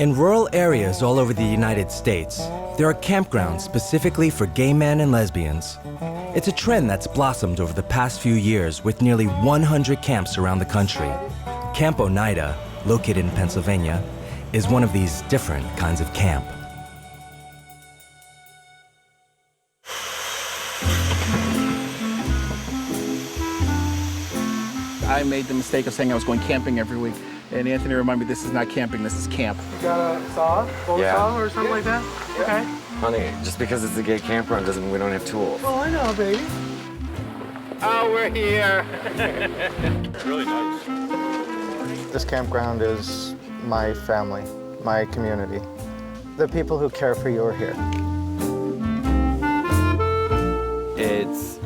In rural areas all over the United States, there are campgrounds specifically for gay men and lesbians. It's a trend that's blossomed over the past few years with nearly 100 camps around the country. Camp Oneida, located in Pennsylvania, is one of these different kinds of camp. I made the mistake of saying I was going camping every week, and Anthony reminded me this is not camping, this is camp. You got a saw? Bow saw or something like that? Yeah. Okay. Honey, just because it's a gay campground doesn't mean we don't have tools. Well, I know, baby. Oh, we're here. It's really nice. This campground is my family, my community. The people who care for you are here. It's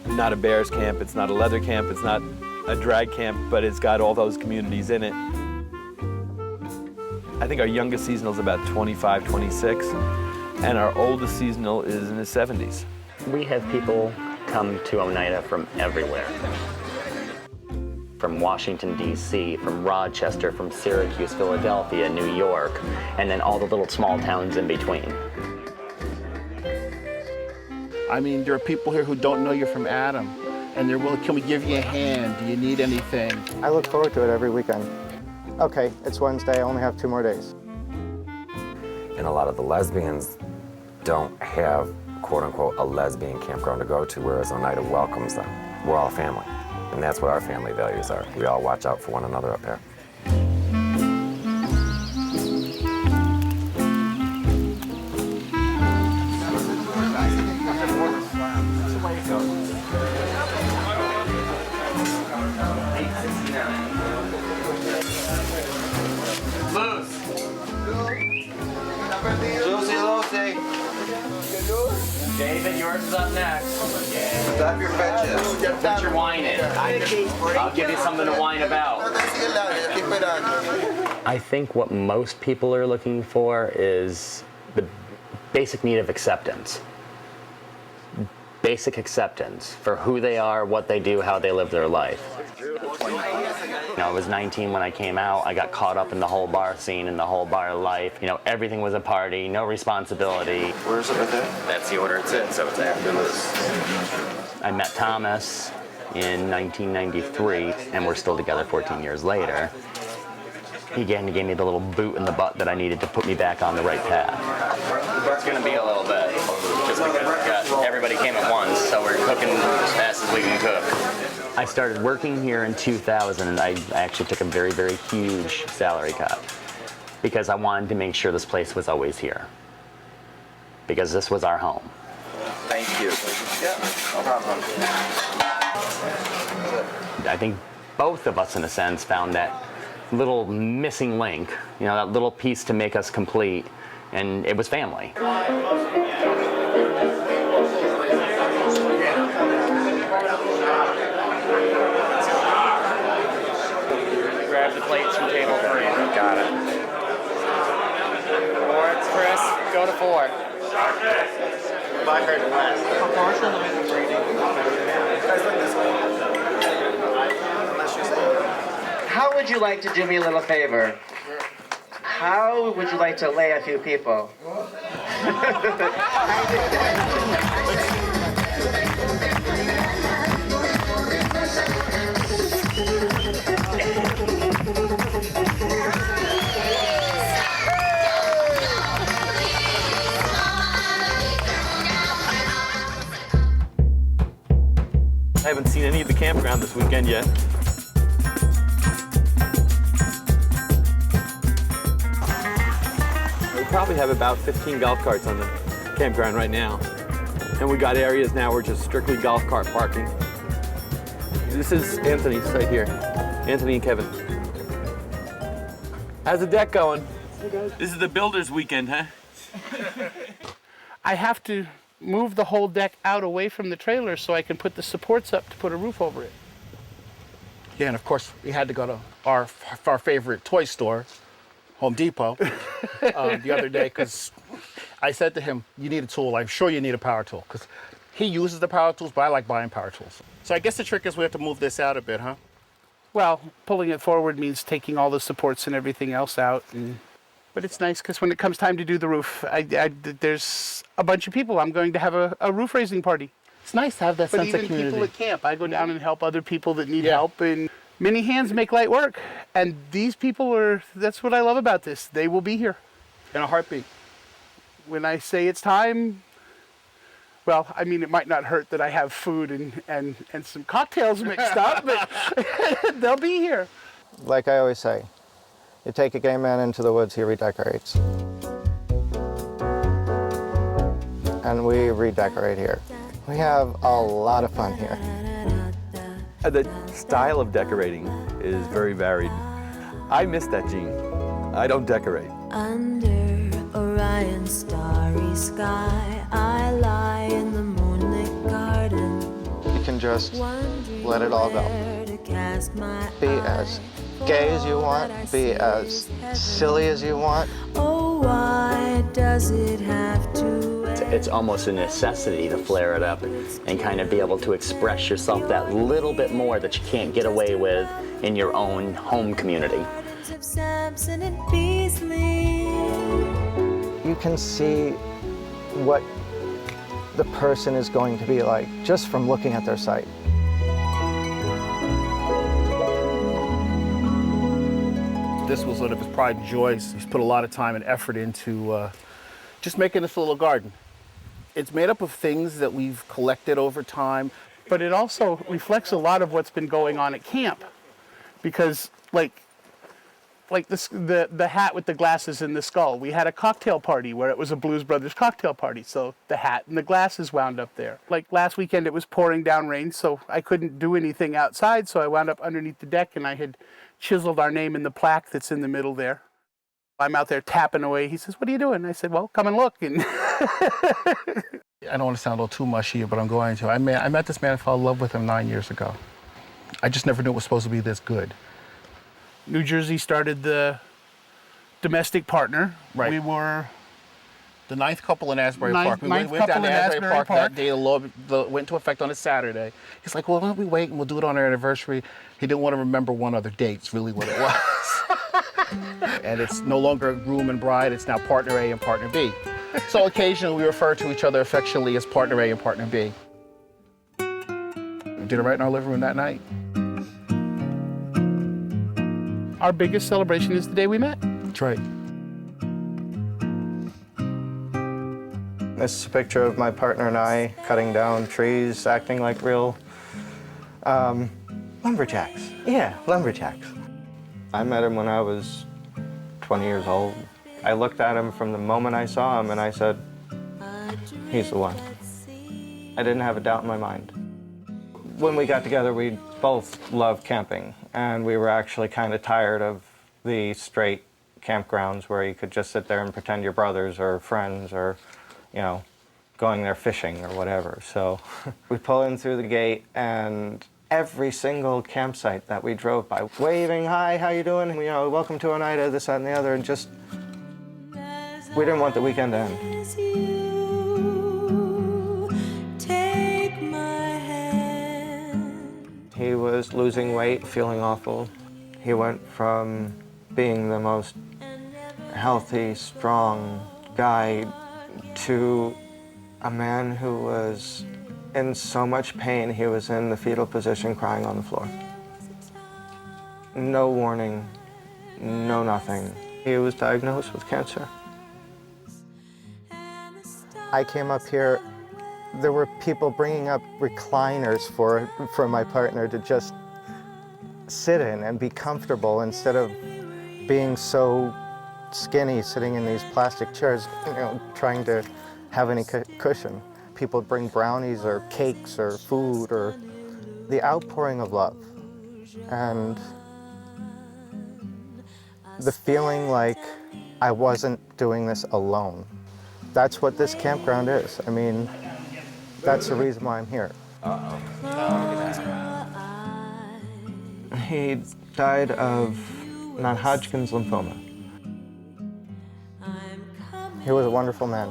not a bears camp, it's not a leather camp, it's not a drag camp, but it's got all those communities in it. I think our youngest seasonal is about 25, 26, and our oldest seasonal is in his 70s. We have people come to Oneida from everywhere. From Washington, D.C., from Rochester, from Syracuse, Philadelphia, New York, and then all the little small towns in between. I mean, there are people here who don't know you're from Adam, and they're willing, can we give you a hand? Do you need anything? I look forward to it every weekend. Okay, it's Wednesday, I only have 2 more days. And a lot of the lesbians don't have, quote unquote, a lesbian campground to go to, whereas Oneida welcomes them. We're all family. And that's what our family values are. We all watch out for one another up here. David, yours is up next. Stop your fetches. That's your whining. I'll give you something to whine about. I think what most people are looking for is the basic need of acceptance. Basic acceptance for who they are, what they do, how they live their life. You know, I was 19 when I came out. I got caught up in the whole bar scene and the whole bar life. You know, everything was a party, no responsibility. Where's it at that? That's the order it's in, so it's after this. I met Thomas in 1993, and we're still together 14 years later. He gave me the little boot in the butt that I needed to put me back on the right path. It's going to be a little bit, just because everybody came at once, so we're cooking as fast as we can cook. I started working here in 2000, and I actually took a very, very huge salary cut because I wanted to make sure this place was always here, because this was our home. Thank you. Yeah, no problem. I think both of us, in a sense, found that little missing link, you know, that little piece to make us complete, and it was family. Grab the plates from table 3. Got it. 4, it's Chris. Go to 4. I heard it last. How would you like to do me a little favor? How would you like to lay a few people? I haven't seen any of the campground this weekend yet. We probably have about 15 golf carts on the campground right now. And we got areas now where just strictly golf cart parking. This is Anthony's right here. Anthony and Kevin. How's the deck going? Hey guys. This is the builder's weekend, huh? I have to move the whole deck out away from the trailer so I can put the supports up to put a roof over it. Yeah, and of course, we had to go to our favorite toy store, Home Depot, the other day, because I said to him, you need a tool. I'm sure you need a power tool, because he uses the power tools, but I like buying power tools. So I guess the trick is we have to move this out a bit, huh? Well, pulling it forward means taking all the supports and everything else out and But it's nice because when it comes time to do the roof, there's a bunch of people. I'm going to have a roof raising party. It's nice to have that sense of community. But even people at camp, I go down and help other people that need help. And many hands make light work. And these people that's what I love about this. They will be here in a heartbeat. When I say it's time, well, I mean, it might not hurt that I have food and some cocktails mixed up, but they'll be here. Like I always say, you take a gay man into the woods, he redecorates. And we redecorate here. We have a lot of fun here. The style of decorating is very varied. I miss that, Gene. I don't decorate. Under Orion's starry sky, I lie in the moonlit garden. You can just let it all go. Be as gay as you want, be as silly as you want. Oh, why does it have to end? It's almost a necessity to flare it up and kind of be able to express yourself that little bit more that you can't get away with in your own home community. Samson and Beasley. You can see what the person is going to be like just from looking at their site. This was sort of his pride and joy. He's put a lot of time and effort into just making this little garden. It's made up of things that we've collected over time, but it also reflects a lot of what's been going on at camp. Because like this, the hat with the glasses and the skull, we had a cocktail party where it was a Blues Brothers cocktail party, so the hat and the glasses wound up there. Like last weekend it was pouring down rain, so I couldn't do anything outside, so I wound up underneath the deck and I had chiseled our name in the plaque that's in the middle there. I'm out there tapping away. He says, "What are you doing?" I said, "Well, come and look." And I don't want to sound a little too mushy, but I'm going to. I met this man, I fell in love with him 9 years ago. I just never knew it was supposed to be this good. New Jersey started the domestic partner. Right. We were the ninth couple in Asbury Park. We went down to Asbury Park that day. The law went into effect on a Saturday. He's like, "Well, why don't we wait and we'll do it on our anniversary?" He didn't want to remember one other date. It's really what it was. And it's no longer groom and bride. It's now partner A and partner B. So occasionally we refer to each other affectionately as partner A and partner B. We did it right in our living room that night. Our biggest celebration is the day we met. That's right. This is a picture of my partner and I cutting down trees, acting like real lumberjacks. Yeah, lumberjacks. I met him when I was 20 years old. I looked at him from the moment I saw him and I said, he's the one. I didn't have a doubt in my mind. When we got together, we both loved camping, and we were actually kind of tired of the straight campgrounds where you could just sit there and pretend you're brothers or friends or, you know, going there fishing or whatever. So we pull in through the gate, and every single campsite that we drove by, waving, "Hi, how you doing? You know, welcome to Oneida," this, that, and the other, and just, we didn't want the weekend to end. He was losing weight, feeling awful. He went from being the most healthy, strong guy to a man who was in so much pain he was in the fetal position crying on the floor. No warning, no nothing. He was diagnosed with cancer. I came up here, there were people bringing up recliners for my partner to just sit in and be comfortable instead of being so skinny sitting in these plastic chairs, you know, trying to have any cushion. People bring brownies or cakes or food, or the outpouring of love. And the feeling like I wasn't doing this alone. That's what this campground is. I mean, that's the reason why I'm here. He died of non-Hodgkin's lymphoma. He was a wonderful man.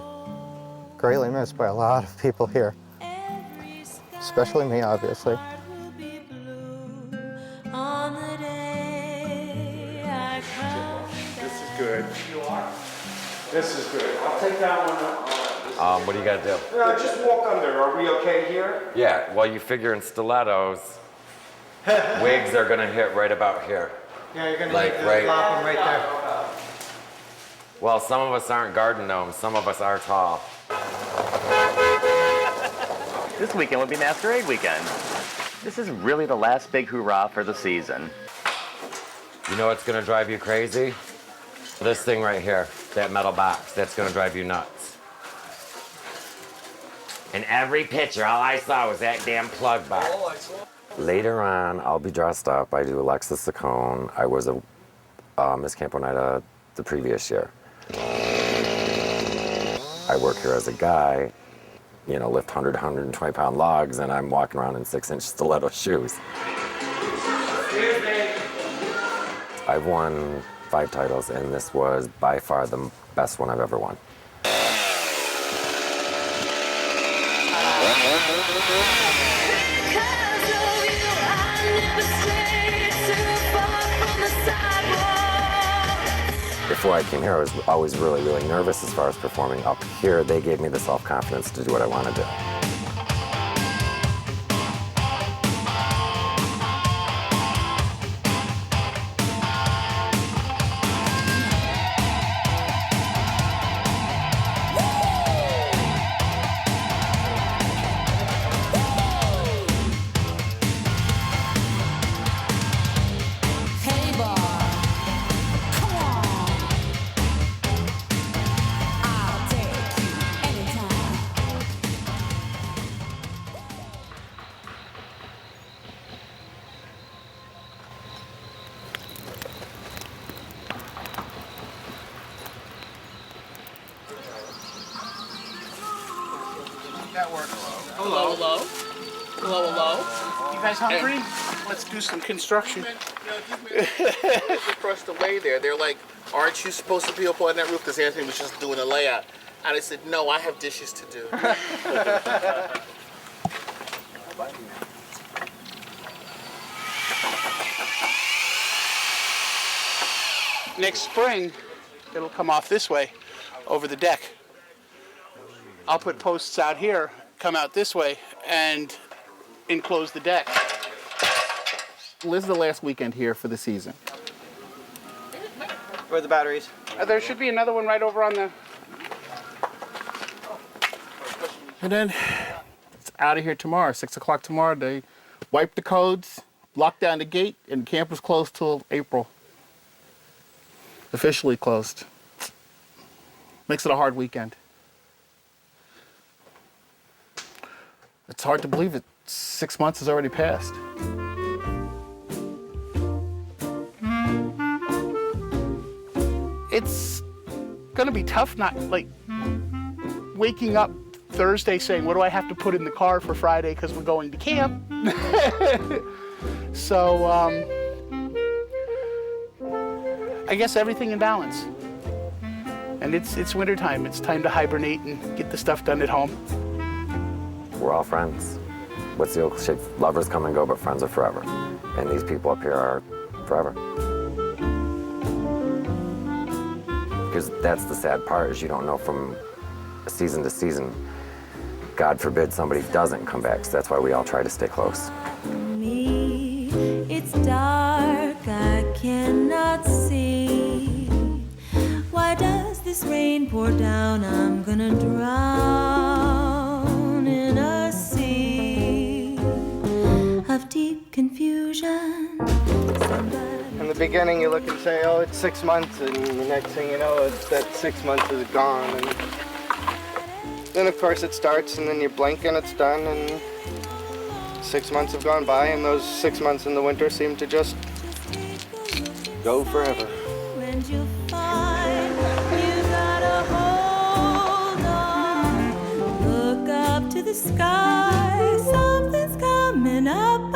Greatly missed by a lot of people here, especially me, obviously. good. This is good. I'll take that one. What do you got to do? No, just walk under. Are we okay here? Yeah, well, you figure in stilettos, wigs are going to hit right about here. Yeah, you're gonna Like, hit the right- flop 'em right there. Well, some of us aren't garden gnomes, some of us are tall. This weekend would be Masquerade Weekend. This is really the last big hurrah for the season. You know what's gonna drive you crazy? This thing right here, that metal box, that's gonna drive you nuts. In every picture, all I saw was that damn plug box. Later on, I'll be dressed up. I do Alexis Saccone. I was a Miss Camp Oneida the previous year. I work here as a guy, you know, lift 100, 120-pound logs, and I'm walking around in 6-inch stiletto shoes. I've won 5 titles, and this was by far the best one I've ever won. Before I came here, I was always really, really nervous as far as performing. Up here, they gave me the self-confidence to do what I want to do. That works. Hello, hello. Hello, hello. You guys hungry? Let's do some construction. Across the way they're like, aren't you supposed to be up on that roof? Because Anthony was just doing a layout. And I said, no, I have dishes to do. Next spring, it'll come off this way, over the deck. I'll put posts out here, come out this way, and enclose the deck. This is the last weekend here for the season. Where are the batteries? There should be another one right over on the... And then it's out of here tomorrow, 6 o'clock tomorrow. They wipe the codes, lock down the gate, and camp is closed till April. Officially closed. Makes it a hard weekend. It's hard to believe it. 6 months has already passed. It's gonna be tough not, like, waking up Thursday saying, what do I have to put in the car for Friday because we're going to camp? So, I guess everything in balance. And it's wintertime. It's time to hibernate and get the stuff done at home. We're all friends. What's the old cliche? Lovers come and go, but friends are forever. And these people up here are forever. Because that's the sad part, is you don't know from season to season. God forbid somebody doesn't come back, so that's why we all try to stay close. Me, it's dark, I cannot see. Why does this rain pour down? I'm gonna drown in a sea of deep confusion. In the beginning, you look and say, oh, it's 6 months, and the next thing you know, it's that 6 months is gone. And then, of course, it starts, and then you blink and it's done, and 6 months have gone by, and those 6 months in the winter seem to just go forever. And you'll find you gotta hold on. Look up to the sky, something's coming up